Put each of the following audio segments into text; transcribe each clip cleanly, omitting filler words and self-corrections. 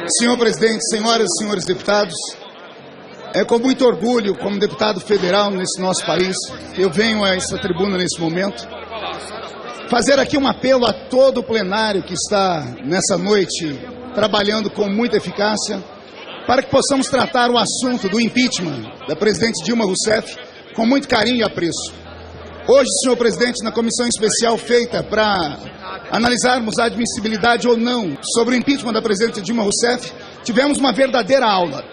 Senhor presidente, senhoras e senhores deputados, é com muito orgulho, como deputado federal nesse nosso país, que eu venho a essa tribuna nesse momento, fazer aqui um apelo a todo o plenário que está nessa noite trabalhando com muita eficácia, para que possamos tratar o assunto do impeachment da presidente Dilma Rousseff com muito carinho e apreço. Hoje, senhor presidente, na comissão especial feita para analisarmos a admissibilidade ou não sobre o impeachment da presidente Dilma Rousseff, tivemos uma verdadeira aula.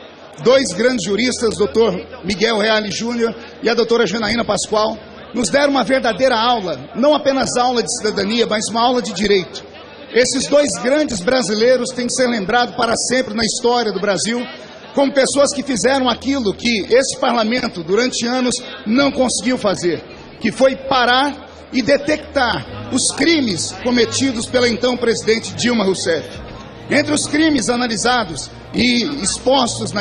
Dois grandes juristas, o doutor Miguel Reale Júnior e a doutora Janaína Pascoal, nos deram uma verdadeira aula, não apenas aula de cidadania, mas uma aula de direito. Esses dois grandes brasileiros têm que ser lembrados para sempre na história do Brasil, como pessoas que fizeram aquilo que esse parlamento, durante anos, não conseguiu fazer, que foi parar e detectar os crimes cometidos pela então presidente Dilma Rousseff. Entre os crimes analisados e expostos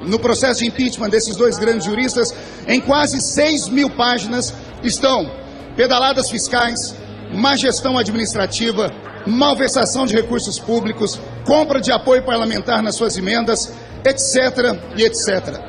no processo de impeachment desses dois grandes juristas, em quase 6.000 páginas estão pedaladas fiscais, má gestão administrativa, malversação de recursos públicos, compra de apoio parlamentar nas suas emendas, etc. e etc.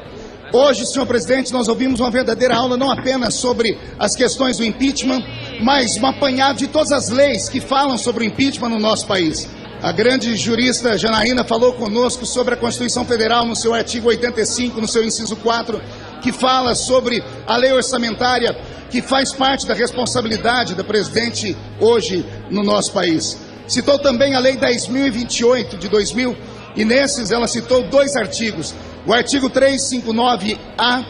Hoje, senhor presidente, nós ouvimos uma verdadeira aula não apenas sobre as questões do impeachment, mas um apanhado de todas as leis que falam sobre o impeachment no nosso país. A grande jurista Janaína falou conosco sobre a Constituição Federal no seu artigo 85, no seu inciso 4, que fala sobre a lei orçamentária, que faz parte da responsabilidade da presidente hoje no nosso país. Citou também a Lei 10.028 de 2000, e nesses ela citou dois artigos. O artigo 359-A,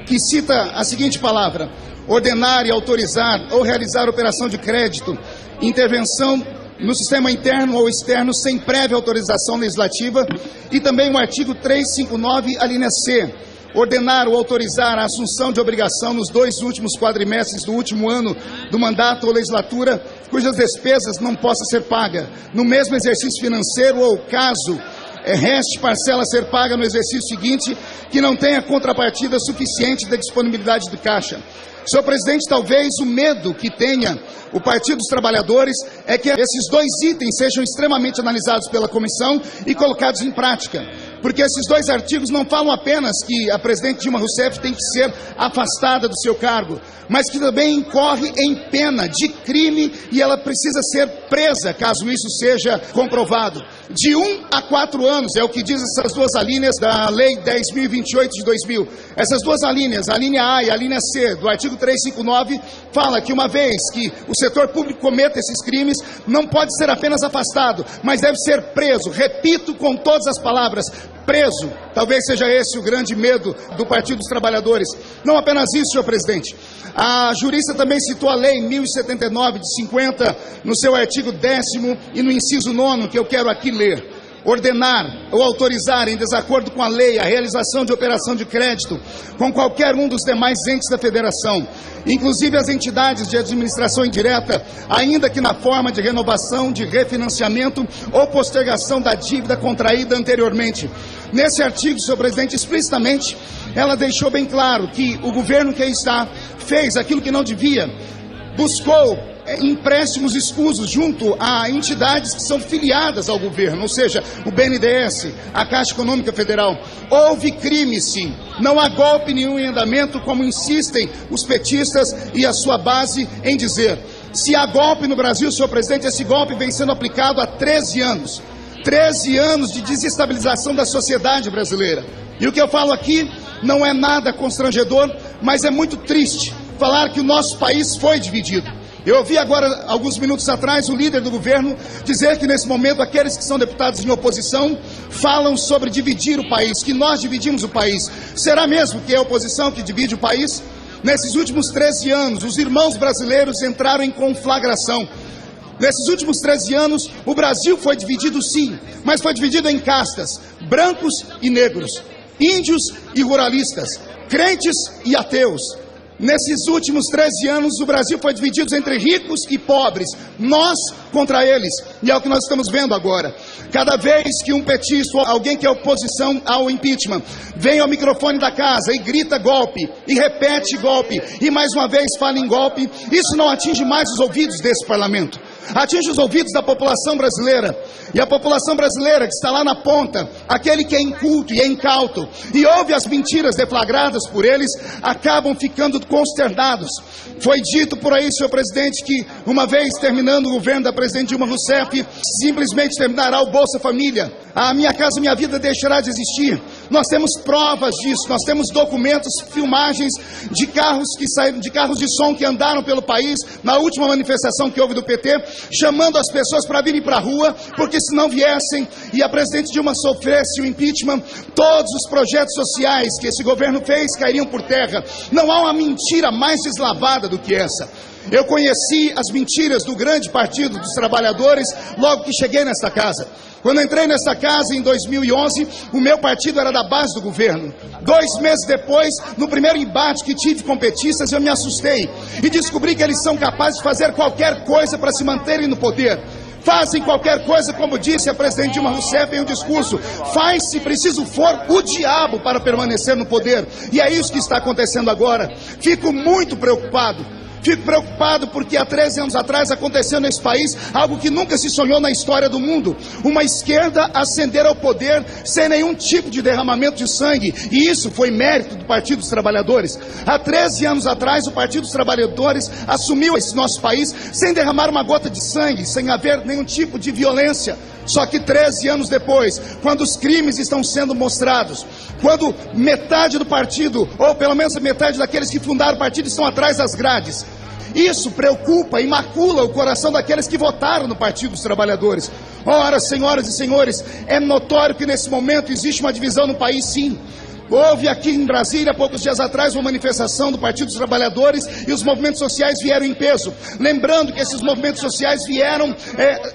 que cita a seguinte palavra: ordenar e autorizar ou realizar operação de crédito, intervenção no sistema interno ou externo sem prévia autorização legislativa, e também o artigo 359, a linha C, ordenar ou autorizar a assunção de obrigação nos 2 últimos quadrimestres do último ano do mandato ou legislatura, cujas despesas não possa ser paga no mesmo exercício financeiro ou, caso reste parcela a ser paga no exercício seguinte, que não tenha contrapartida suficiente da disponibilidade do caixa. Senhor presidente, talvez o medo que tenha o Partido dos Trabalhadores é que esses dois itens sejam extremamente analisados pela comissão e colocados em prática. Porque esses dois artigos não falam apenas que a presidente Dilma Rousseff tem que ser afastada do seu cargo, mas que também incorre em pena de crime e ela precisa ser presa, caso isso seja comprovado. De 1 a 4 anos, é o que diz essas duas alíneas da Lei 10.028 de 2000. Essas duas alíneas, a linha A e a linha C do artigo 359, fala que uma vez que o setor público cometa esses crimes, não pode ser apenas afastado, mas deve ser preso. Repito com todas as palavras, preso. Talvez seja esse o grande medo do Partido dos Trabalhadores. Não apenas isso, senhor presidente. A jurista também citou a Lei 1079 de 50, no seu artigo 10º e no inciso 9º, que eu quero aqui ler. Ordenar ou autorizar, em desacordo com a lei, a realização de operação de crédito com qualquer um dos demais entes da federação, inclusive as entidades de administração indireta, ainda que na forma de renovação, de refinanciamento ou postergação da dívida contraída anteriormente. Nesse artigo, senhor presidente, explicitamente, ela deixou bem claro que o governo que aí está fez aquilo que não devia, buscou empréstimos escusos junto a entidades que são filiadas ao governo, ou seja, o BNDES, a Caixa Econômica Federal. Houve crime, sim. Não há golpe nenhum em andamento, como insistem os petistas e a sua base em dizer. Se há golpe no Brasil, senhor presidente, esse golpe vem sendo aplicado há 13 anos. 13 anos de desestabilização da sociedade brasileira. E o que eu falo aqui não é nada constrangedor, mas é muito triste falar que o nosso país foi dividido. Eu ouvi agora, alguns minutos atrás, o líder do governo dizer que nesse momento aqueles que são deputados em oposição falam sobre dividir o país, que nós dividimos o país. Será mesmo que é a oposição que divide o país? Nesses últimos 13 anos, os irmãos brasileiros entraram em conflagração. Nesses últimos 13 anos, o Brasil foi dividido sim, mas foi dividido em castas, brancos e negros, índios e ruralistas, crentes e ateus. Nesses últimos 13 anos, o Brasil foi dividido entre ricos e pobres, nós contra eles, e é o que nós estamos vendo agora. Cada vez que um petista, alguém que é oposição ao impeachment, vem ao microfone da casa e grita golpe, e repete golpe, e mais uma vez fala em golpe, isso não atinge mais os ouvidos desse parlamento. atinge os ouvidos da população brasileira. E a população brasileira que está lá na ponta, aquele que é inculto e é incauto, e ouve as mentiras deflagradas por eles, acabam ficando consternados. Foi dito por aí, senhor presidente, que uma vez terminando o governo da presidente Dilma Rousseff, simplesmente terminará o Bolsa Família. A Minha Casa Minha Vida deixará de existir. Nós temos provas disso, nós temos documentos, filmagens de carros que saíram, de carros de som que andaram pelo país, na última manifestação que houve do PT, chamando as pessoas para virem para a rua, porque se não viessem e a presidente Dilma sofresse o impeachment, todos os projetos sociais que esse governo fez cairiam por terra. Não há uma mentira mais deslavada do que essa. Eu conheci as mentiras do grande Partido dos Trabalhadores logo que cheguei nesta casa. Quando entrei nesta casa em 2011, o meu partido era da base do governo. 2 meses depois, no primeiro embate que tive com petistas, eu me assustei e descobri que eles são capazes de fazer qualquer coisa para se manterem no poder. Fazem qualquer coisa, como disse a presidente Dilma Rousseff em um discurso. Faz, se preciso for, o diabo para permanecer no poder. E é isso que está acontecendo agora. Fico muito preocupado. Fico preocupado porque há 13 anos atrás aconteceu nesse país algo que nunca se sonhou na história do mundo. Uma esquerda ascender ao poder sem nenhum tipo de derramamento de sangue. E isso foi mérito do Partido dos Trabalhadores. Há 13 anos atrás o Partido dos Trabalhadores assumiu esse nosso país sem derramar uma gota de sangue, sem haver nenhum tipo de violência. Só que 13 anos depois, quando os crimes estão sendo mostrados, quando metade do partido, ou pelo menos a metade daqueles que fundaram o partido estão atrás das grades, isso preocupa e macula o coração daqueles que votaram no Partido dos Trabalhadores. Ora, senhoras e senhores, é notório que nesse momento existe uma divisão no país, sim. Houve aqui em Brasília, há poucos dias atrás, uma manifestação do Partido dos Trabalhadores e os movimentos sociais vieram em peso. Lembrando que esses movimentos sociais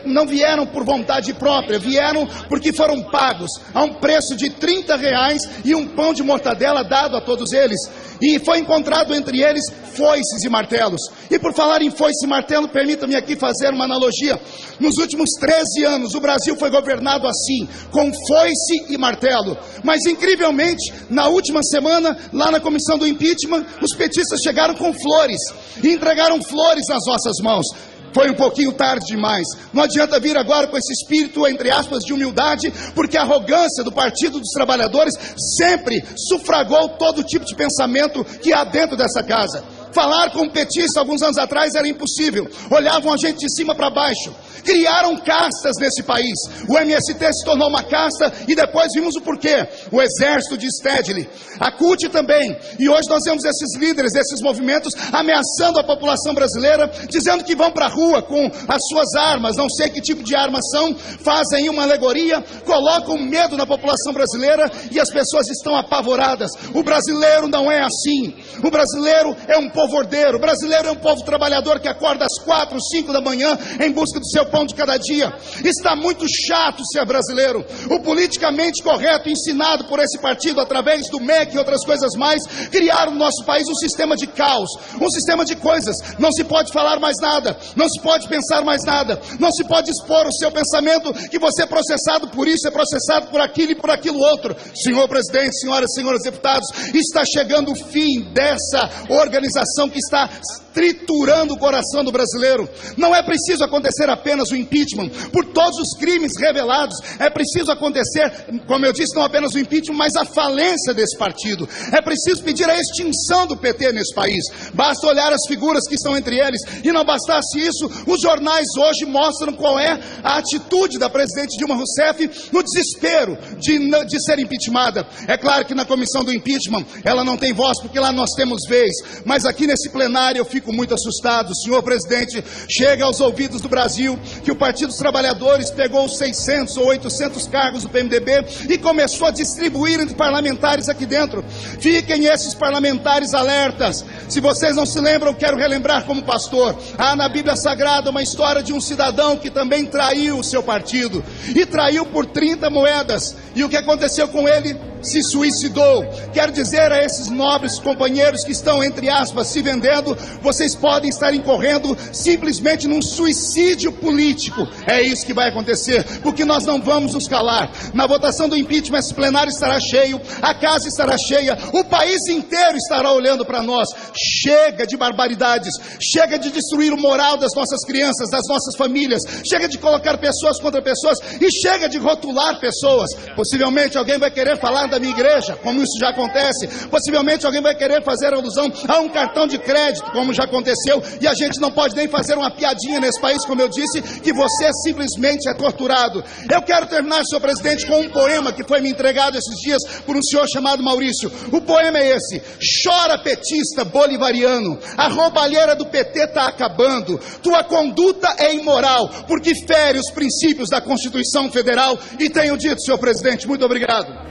não vieram por vontade própria, vieram porque foram pagos a um preço de R$30 e um pão de mortadela dado a todos eles. E foi encontrado entre eles foices e martelos. E por falar em foice e martelo, permita-me aqui fazer uma analogia. Nos últimos 13 anos, o Brasil foi governado assim, com foice e martelo. Mas, incrivelmente, na última semana, lá na comissão do impeachment, os petistas chegaram com flores e entregaram flores nas nossas mãos. Foi um pouquinho tarde demais. Não adianta vir agora com esse espírito, entre aspas, de humildade, porque a arrogância do Partido dos Trabalhadores sempre sufragou todo tipo de pensamento que há dentro dessa casa. Falar com um petista alguns anos atrás era impossível. Olhavam a gente de cima para baixo. Criaram castas nesse país. O MST se tornou uma casta e depois vimos o porquê. O exército de Stedley. A CUT também. E hoje nós vemos esses líderes desses movimentos ameaçando a população brasileira, dizendo que vão para a rua com as suas armas, não sei que tipo de armas são, fazem uma alegoria, colocam medo na população brasileira e as pessoas estão apavoradas. O brasileiro não é assim. O brasileiro é um povo ordeiro. O brasileiro é um povo trabalhador que acorda às 4, 5 da manhã em busca do seu pão de cada dia. Está muito chato ser brasileiro. O politicamente correto ensinado por esse partido através do MEC e outras coisas mais, criaram no nosso país um sistema de caos, um sistema de coisas. Não se pode falar mais nada, não se pode pensar mais nada, não se pode expor o seu pensamento, que você é processado por isso, é processado por aquilo e por aquilo outro. Senhor presidente, senhoras e senhores deputados, está chegando o fim dessa organização que está triturando o coração do brasileiro. Não é preciso acontecer apenas o impeachment por todos os crimes revelados. É preciso acontecer, como eu disse, não apenas o impeachment, mas a falência desse partido. É preciso pedir a extinção do PT nesse país. Basta olhar as figuras que estão entre eles. E não bastasse isso, os jornais hoje mostram qual é a atitude da presidente Dilma Rousseff no desespero de ser impeachmentada. É claro que na comissão do impeachment ela não tem voz, porque lá nós temos vez. Mas aqui nesse plenário eu fico muito assustado. Senhor presidente, chega aos ouvidos do Brasil que o Partido dos Trabalhadores pegou os 600 ou 800 cargos do PMDB e começou a distribuir entre parlamentares aqui dentro. Fiquem esses parlamentares alertas. Se vocês não se lembram, quero relembrar como pastor. Há na Bíblia Sagrada uma história de um cidadão que também traiu o seu partido. E traiu por 30 moedas. E o que aconteceu com ele? se suicidou. Quero dizer a esses nobres companheiros que estão, entre aspas, se vendendo, vocês podem estar incorrendo simplesmente num suicídio político. É isso que vai acontecer, porque nós não vamos nos calar. Na votação do impeachment, esse plenário estará cheio, a casa estará cheia, o país inteiro estará olhando para nós. Chega de barbaridades, chega de destruir o moral das nossas crianças, das nossas famílias, chega de colocar pessoas contra pessoas e chega de rotular pessoas. Possivelmente alguém vai querer falar da minha igreja, como isso já acontece. Possivelmente alguém vai querer fazer alusão a um cartão de crédito, como já aconteceu, e a gente não pode nem fazer uma piadinha nesse país, como eu disse, que você simplesmente é torturado. Eu quero terminar, senhor presidente, com um poema que foi me entregado esses dias por um senhor chamado Maurício. O poema é esse: chora petista bolivariano, a roubalheira do PT está acabando, tua conduta é imoral, porque fere os princípios da Constituição Federal. E tenho dito, senhor presidente, muito obrigado.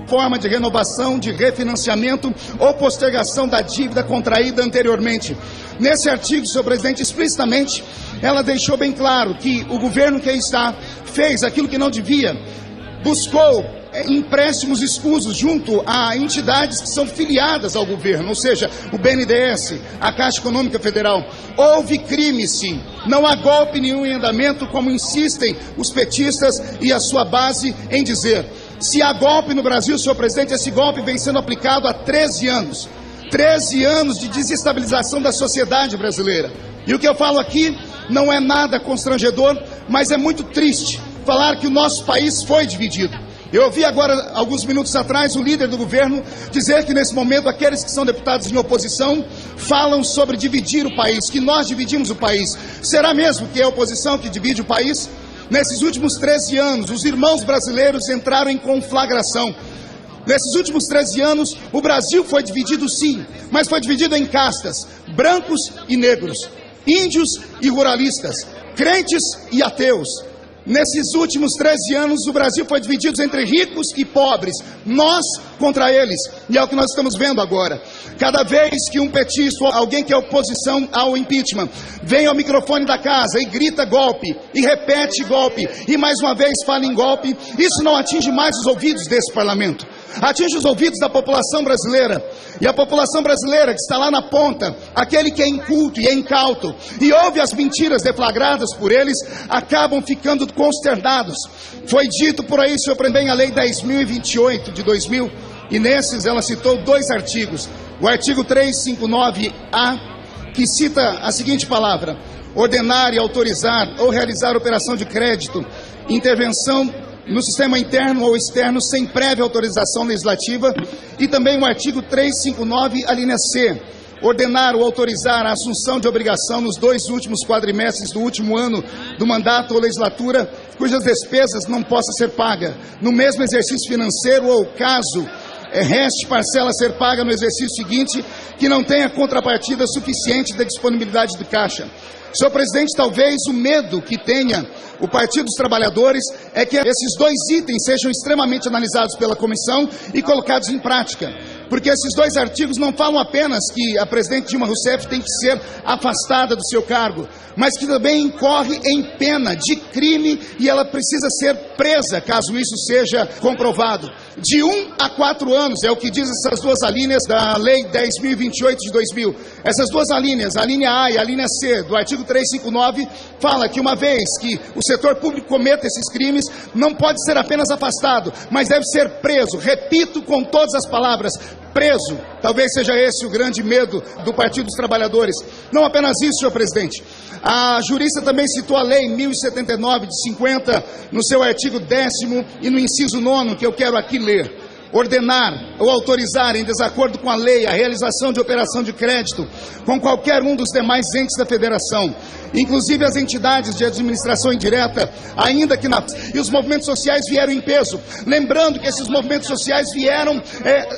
Forma de renovação, de refinanciamento ou postergação da dívida contraída anteriormente. Nesse artigo, senhor presidente, explicitamente, ela deixou bem claro que o governo que aí está fez aquilo que não devia, buscou empréstimos escusos junto a entidades que são filiadas ao governo, ou seja, o BNDES, a Caixa Econômica Federal. Houve crime, sim. Não há golpe nenhum em andamento, como insistem os petistas e a sua base em dizer. Se há golpe no Brasil, senhor presidente, esse golpe vem sendo aplicado há 13 anos. 13 anos de desestabilização da sociedade brasileira. E o que eu falo aqui não é nada constrangedor, mas é muito triste falar que o nosso país foi dividido. Eu ouvi agora, alguns minutos atrás, o líder do governo dizer que nesse momento aqueles que são deputados em oposição falam sobre dividir o país, que nós dividimos o país. Será mesmo que é a oposição que divide o país? Nesses últimos 13 anos, os irmãos brasileiros entraram em conflagração. Nesses últimos 13 anos, o Brasil foi dividido sim, mas foi dividido em castas, brancos e negros, índios e ruralistas, crentes e ateus. Nesses últimos 13 anos, o Brasil foi dividido entre ricos e pobres, nós contra eles, e é o que nós estamos vendo agora. Cada vez que um petista, alguém que é oposição ao impeachment, vem ao microfone da casa e grita golpe, e repete golpe, e mais uma vez fala em golpe, isso não atinge mais os ouvidos desse parlamento. Atinge os ouvidos da população brasileira. E a população brasileira que está lá na ponta, aquele que é inculto e é incauto, e ouve as mentiras deflagradas por eles, acabam ficando consternados. Foi dito por aí, senhor presidente, a Lei 10.028 de 2000, e nesses ela citou 2 artigos. O artigo 359-A, que cita a seguinte palavra: ordenar e autorizar ou realizar operação de crédito, intervenção no sistema interno ou externo sem prévia autorização legislativa, e também o artigo 359, a linha C, ordenar ou autorizar a assunção de obrigação nos 2 últimos quadrimestres do último ano do mandato ou legislatura, cujas despesas não possa ser paga no mesmo exercício financeiro ou, caso reste parcela a ser paga no exercício seguinte, que não tenha contrapartida suficiente da disponibilidade do caixa. Senhor presidente, talvez o medo que tenha o Partido dos Trabalhadores é que esses 2 itens sejam extremamente analisados pela comissão e colocados em prática. Porque esses 2 artigos não falam apenas que a presidente Dilma Rousseff tem que ser afastada do seu cargo, mas que também incorre em pena de crime e ela precisa ser presa, caso isso seja comprovado. De 1 a 4 anos, é o que diz essas 2 alíneas da Lei 10.028 de 2000. Essas 2 alíneas, a linha A e a linha C do artigo 359, fala que uma vez que o setor público cometa esses crimes, não pode ser apenas afastado, mas deve ser preso. Repito com todas as palavras, preso. Talvez seja esse o grande medo do Partido dos Trabalhadores. Não apenas isso, senhor presidente. A jurista também citou a Lei 1079 de 50, no seu artigo 10º e no inciso 9º, que eu quero aqui ler. Ordenar ou autorizar, em desacordo com a lei, a realização de operação de crédito com qualquer um dos demais entes da federação, inclusive as entidades de administração indireta, ainda que e os movimentos sociais vieram em peso. Lembrando que esses movimentos sociais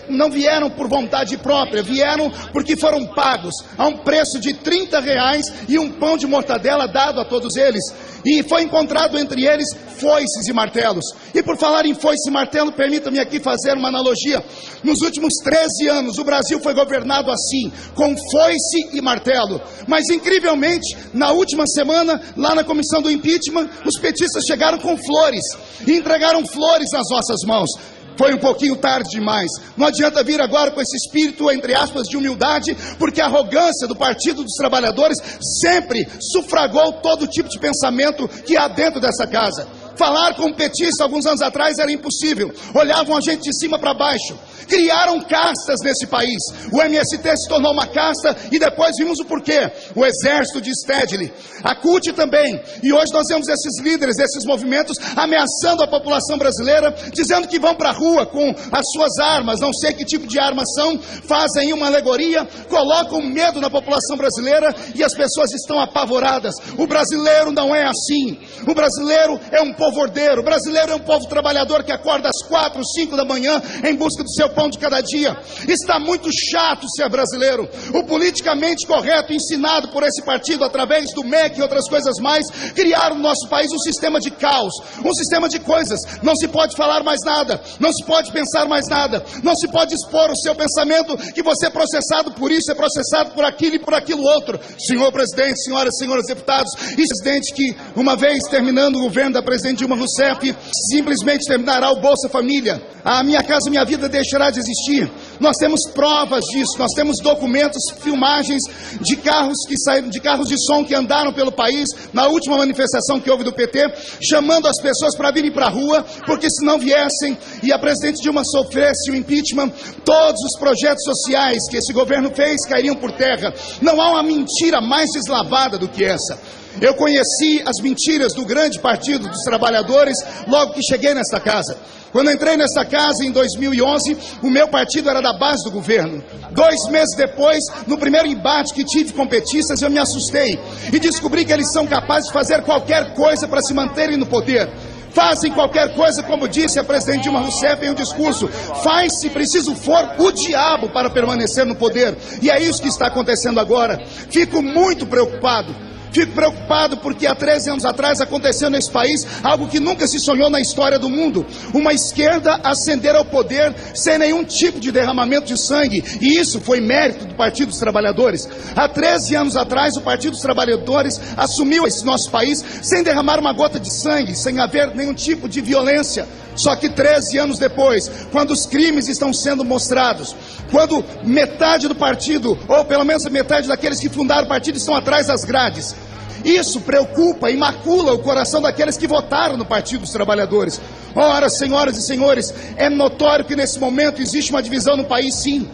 não vieram por vontade própria, vieram porque foram pagos a um preço de R$30 e um pão de mortadela dado a todos eles. e foi encontrado entre eles foices e martelos. E por falar em foice e martelo, permita-me aqui fazer uma analogia. Nos últimos 13 anos, o Brasil foi governado assim, com foice e martelo. Mas incrivelmente, na última semana, lá na comissão do impeachment, os petistas chegaram com flores e entregaram flores nas nossas mãos. Foi um pouquinho tarde demais. Não adianta vir agora com esse espírito, entre aspas, de humildade, porque a arrogância do Partido dos Trabalhadores sempre sufragou todo tipo de pensamento que há dentro dessa casa. Falar com petistas alguns anos atrás era impossível. Olhavam a gente de cima para baixo. Criaram castas nesse país. O MST se tornou uma casta e depois vimos o porquê. O exército de Stedley. A CUT também. E hoje nós vemos esses líderes desses movimentos ameaçando a população brasileira, dizendo que vão para a rua com as suas armas. Não sei que tipo de armas são. Fazem uma alegoria, colocam medo na população brasileira e as pessoas estão apavoradas. O brasileiro não é assim. O brasileiro é um povo ordeiro. O brasileiro é um povo trabalhador que acorda às 4, 5 da manhã em busca do seu pão de cada dia. Está muito chato ser brasileiro. O politicamente correto ensinado por esse partido através do MEC e outras coisas mais, criaram no nosso país um sistema de caos, um sistema de coisas. Não se pode falar mais nada, não se pode pensar mais nada, não se pode expor o seu pensamento, que você é processado por isso, é processado por aquilo e por aquilo outro. Senhor presidente, senhoras e senhores deputados, e presidente que, uma vez terminando o governo da presidente Dilma Rousseff, simplesmente terminará o Bolsa Família. A Minha Casa Minha Vida deixará de existir. Nós temos provas disso, nós temos documentos, filmagens de carros que saíram, de carros de som que andaram pelo país, na última manifestação que houve do PT, chamando as pessoas para virem para a rua, porque se não viessem e a presidente Dilma sofresse o impeachment, todos os projetos sociais que esse governo fez cairiam por terra. Não há uma mentira mais deslavada do que essa. Eu conheci as mentiras do grande Partido dos Trabalhadores logo que cheguei nesta casa. Quando entrei nesta casa em 2011, o meu partido era da base do governo. 2 meses depois, no primeiro embate que tive com petistas, eu me assustei e descobri que eles são capazes de fazer qualquer coisa para se manterem no poder. Fazem qualquer coisa, como disse a presidente Dilma Rousseff em um discurso. Faz, se preciso for, o diabo para permanecer no poder. E é isso que está acontecendo agora. Fico muito preocupado. Fico preocupado porque há 13 anos atrás aconteceu nesse país algo que nunca se sonhou na história do mundo. Uma esquerda ascender ao poder sem nenhum tipo de derramamento de sangue. E isso foi mérito do Partido dos Trabalhadores. Há 13 anos atrás o Partido dos Trabalhadores assumiu esse nosso país sem derramar uma gota de sangue, sem haver nenhum tipo de violência. Só que 13 anos depois, quando os crimes estão sendo mostrados, quando metade do partido, ou pelo menos a metade daqueles que fundaram o partido estão atrás das grades, isso preocupa e macula o coração daqueles que votaram no Partido dos Trabalhadores. Ora, senhoras e senhores, é notório que nesse momento existe uma divisão no país, sim.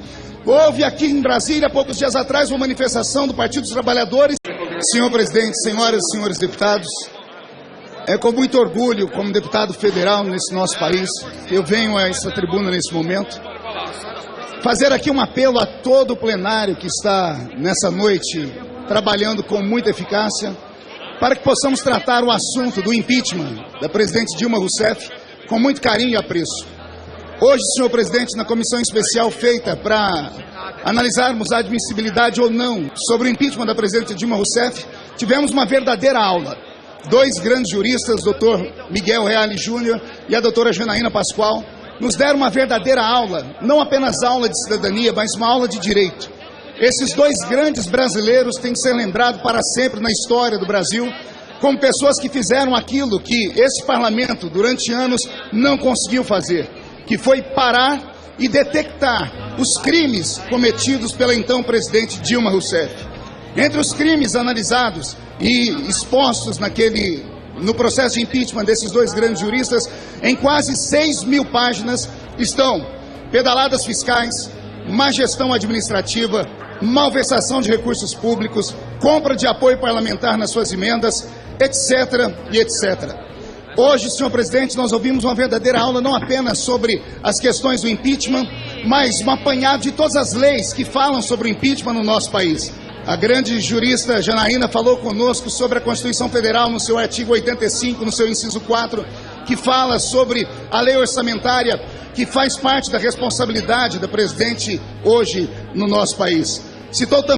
Houve aqui em Brasília, há poucos dias atrás, uma manifestação do Partido dos Trabalhadores. Senhor presidente, senhoras e senhores deputados, é com muito orgulho, como deputado federal nesse nosso país, que eu venho a essa tribuna nesse momento, fazer aqui um apelo a todo o plenário que está nessa noite trabalhando com muita eficácia, para que possamos tratar o assunto do impeachment da presidente Dilma Rousseff com muito carinho e apreço. Hoje, senhor presidente, na comissão especial feita para analisarmos a admissibilidade ou não sobre o impeachment da presidente Dilma Rousseff, tivemos uma verdadeira aula. 2 grandes juristas, doutor Miguel Reale Júnior e a doutora Janaína Pascoal, nos deram uma verdadeira aula, não apenas aula de cidadania, mas uma aula de direito. Esses 2 grandes brasileiros têm que ser lembrados para sempre na história do Brasil, como pessoas que fizeram aquilo que esse parlamento, durante anos, não conseguiu fazer, que foi parar e detectar os crimes cometidos pela então presidente Dilma Rousseff. Entre os crimes analisados e expostos no processo de impeachment desses 2 grandes juristas, em quase 6.000 páginas, estão pedaladas fiscais, má gestão administrativa, malversação de recursos públicos, compra de apoio parlamentar nas suas emendas, etc. e etc. Hoje, senhor presidente, nós ouvimos uma verdadeira aula não apenas sobre as questões do impeachment, mas um apanhado de todas as leis que falam sobre o impeachment no nosso país. A grande jurista Janaína falou conosco sobre a Constituição Federal no seu artigo 85, no seu inciso 4, que fala sobre a lei orçamentária, que faz parte da responsabilidade da presidente hoje no nosso país. Citou também